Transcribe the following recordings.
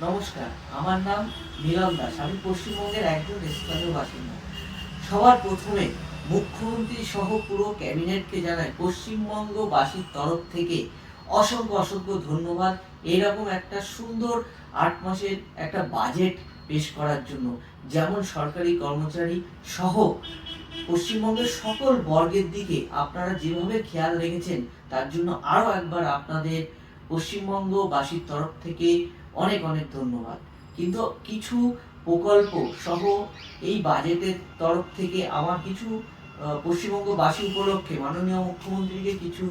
নমস্কার, আমার নাম মিলন দাস। আমি পশ্চিমবঙ্গের একজন স্থানীয় বাসিন্দা। সবার প্রথমে মুখ্যমন্ত্রী সহ পুরো ক্যাবিনেটকে জানাই পশ্চিমবঙ্গবাসীর তরফ থেকে অসংখ্য অসংখ্য ধন্যবাদ। এরকম একটা সুন্দর ৮ মাসের একটা বাজেট পেশ করার জন্য, যেমন সরকারি কর্মচারী সহ পশ্চিমবঙ্গের সকল বর্গের দিকে আপনারা যেভাবে খেয়াল রেখেছেন, তার জন্য আরও একবার আপনাদের পশ্চিমবঙ্গবাসীর তরফ থেকে অনেক অনেক ধন্যবাদ। কিন্তু কিছু প্রকল্প সহ এই বাজেটের তরফ থেকে আমার কিছু পশ্চিমবঙ্গবাসী উপলক্ষে মাননীয় মুখ্যমন্ত্রীকে কিছু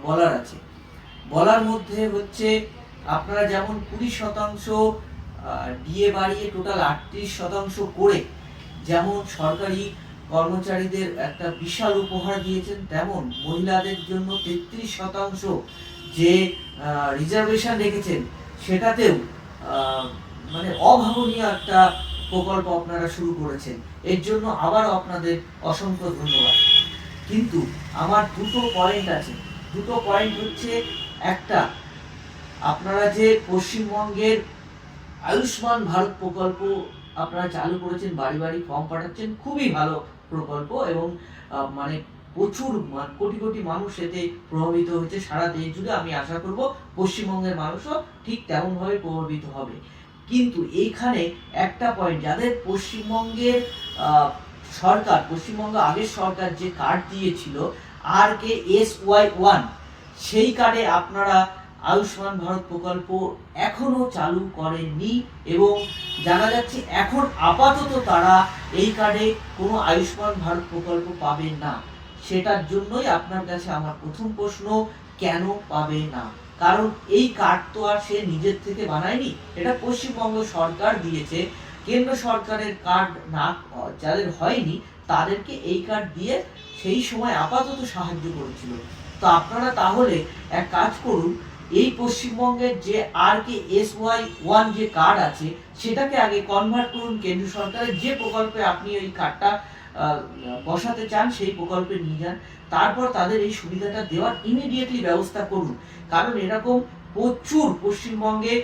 বলার আছে। বলার মধ্যে হচ্ছে, আপনারা যেমন 20% ডিএ বাড়িয়ে টোটাল 38% করে যেমন সরকারি কর্মচারীদের একটা বিশাল উপহার দিয়েছেন, তেমন মহিলাদের জন্য 33% যে রিজার্ভেশন রেখেছেন, সেটাতেও মানে অভাবনীয় একটা প্রকল্প আপনারা শুরু করেছেন। এর জন্য আবারও আপনাদের অসংখ্য ধন্যবাদ। কিন্তু আমার দুটো পয়েন্ট আছে। দুটো পয়েন্ট হচ্ছে, একটা, আপনারা যে পশ্চিমবঙ্গের আয়ুষ্মান ভারত প্রকল্প আপনারা চালু করেছেন, বাড়ি বাড়ি ফর্ম পাঠাচ্ছেন, খুবই ভালো প্রকল্প এবং মানে প্রচুর কোটি কোটি মানুষ এতে প্রভাবিত হয়েছে সারা দেশ জুড়ে। আমি আশা করব পশ্চিমবঙ্গের মানুষও ঠিক তেমনভাবে প্রভাবিত হবে। কিন্তু এইখানে একটা পয়েন্ট, যাদের পশ্চিমবঙ্গের পশ্চিমবঙ্গ আগের সরকার যে কার্ড দিয়েছিল RKSY1, সেই কার্ডে আপনারা আয়ুষ্মান ভারত প্রকল্প এখনো চালু করেননি এবং জানা যাচ্ছে এখন আপাতত তারা এই কার্ডে কোনো আয়ুষ্মান ভারত প্রকল্প পাবেন না। সেটার জন্যই আপনার কাছে আমার প্রথম প্রশ্ন, কেন পাবে না? কারণ এই কার্ড তো আর সে নিজের থেকে বানায়নি, এটা পশ্চিমবঙ্গ সরকার দিয়েছে। কেন্দ্র সরকারের কার্ড না যাদের হয়নি, তাদেরকে এই কার্ড দিয়ে সেই সময় আপাতত সাহায্য করেছিল। তো আপনারা তাহলে এক কাজ করুন, এই পশ্চিমবঙ্গের যে RKSY1 যে কার্ড আছে, সেটাকে আগে কনভার্ট করুন কেন্দ্র সরকারের যে প্রকল্পে আপনি ওই কার্ডটা বসাতে চান, সেই প্রকল্পে নিয়ে যান। তারপর তাদের এই সুবিধাটা দেওয়ার ইমিডিয়েটলি ব্যবস্থা করুন। কারণ এরকম প্রচুর পশ্চিমবঙ্গে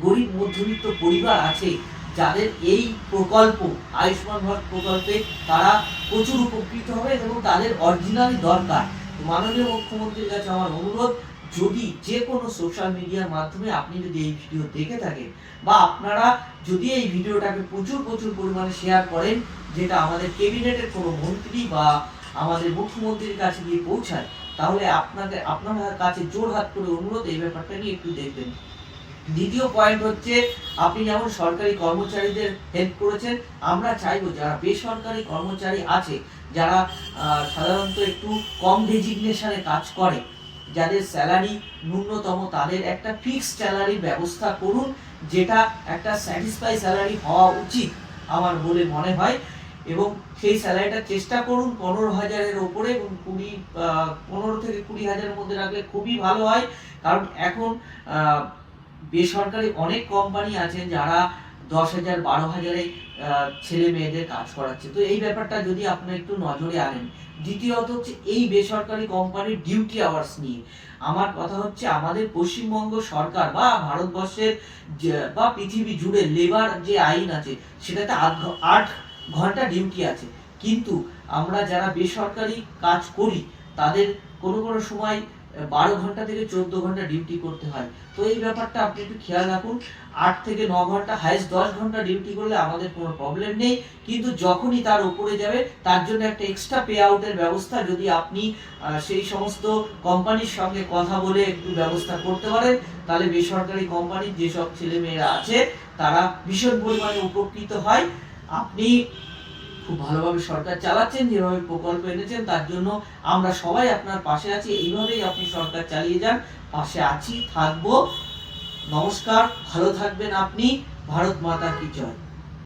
গরিব মধ্যবিত্ত পরিবার আছে, যাদের এই প্রকল্প আয়ুষ্মান ভারত প্রকল্পে তারা প্রচুর উপকৃত হবে এবং তাদের অরিজিনালি দরকার। মাননীয় মুখ্যমন্ত্রীর কাছে আমার অনুরোধ, যদি যে কোনো সোশ্যাল মিডিয়ার মাধ্যমে আপনি যদি এই ভিডিও দেখে থাকেন, বা আপনারা যদি এই ভিডিওটাকে প্রচুর প্রচুর পরিমাণে শেয়ার করেন, যেটা আমাদের ক্যাবিনেটের কোনো মন্ত্রী বা আমাদের মুখ্যমন্ত্রীর কাছে গিয়ে পৌঁছায়, তাহলে আপনার কাছে জোরহাত করে অনুরোধ, এই ব্যাপারটা নিয়ে একটু দেখবেন। দ্বিতীয় পয়েন্ট হচ্ছে, আপনি যেমন সরকারি কর্মচারীদের হেল্প করেছেন, আমরা চাইবো যারা বেসরকারি কর্মচারী আছে, যারা সাধারণত একটু কম ডেজিগনেশনে কাজ করে, যাদের স্যালারি ন্যূনতম, তাদের একটা ফিক্সড স্যালারির ব্যবস্থা করুন, যেটা একটা স্যাটিসফাই স্যালারি হওয়া উচিত আমার বলে মনে হয়। এবং সেই স্যালারিটা চেষ্টা করুন 15,000-এর ওপরে, এবং 15 থেকে 20,000-এর মধ্যে রাখলে খুবই ভালো হয়। কারণ এখন বেসরকারি অনেক কোম্পানি আছে যারা 10,000, 12,000-এ ছেলে মেয়েদের কাজ করাচ্ছে। তো এই ব্যাপারটা যদি আপনারা একটু নজরে আনেন। দ্বিতীয়ত হচ্ছে, এই বেসরকারি কোম্পানির ডিউটি আওয়ার্স নিয়ে আমার কথা হচ্ছে, আমাদের পশ্চিমবঙ্গ সরকার বা ভারতবর্ষের বা পৃথিবী জুড়ে লেবার যে আইন আছে, সেটাতে 8 ঘন্টা ডিউটি আছে। কিন্তু আমরা যারা বেসরকারি কাজ করি, তাদের কোনো কোনো সময় 12 ঘন্টা থেকে 14 ঘন্টা ডিউটি করতে হয়। তো এই ব্যাপারটা আপনি একটু খেয়াল রাখুন। 8 থেকে 9 ঘন্টা, হাইস্ট 10 ঘন্টা ডিউটি করলে আমাদের কোনো প্রবলেম নেই। কিন্তু যখনই তার উপরে যাবে, তার জন্য একটা এক্সট্রা পে আউটের ব্যবস্থা যদি আপনি সেই সমস্ত কোম্পানির সঙ্গে কথা বলে একটু ব্যবস্থা করতে পারেন, তাহলে বেসরকারি কোম্পানির যেসব ছেলেমেয়েরা আছে, তারা ভীষণ পরিমাণে উপকৃত হয়। আপনি খুব ভালোভাবে সরকার চালাচ্ছেন, যেভাবে প্রকল্প এনেছেন, তার জন্য আমরা সবাই আপনার পাশে আছি। এইভাবেই আপনি সরকার চালিয়ে যান, পাশে আছি, থাকবো। নমস্কার, ভালো থাকবেন আপনি। ভারত মাতা কি জয়।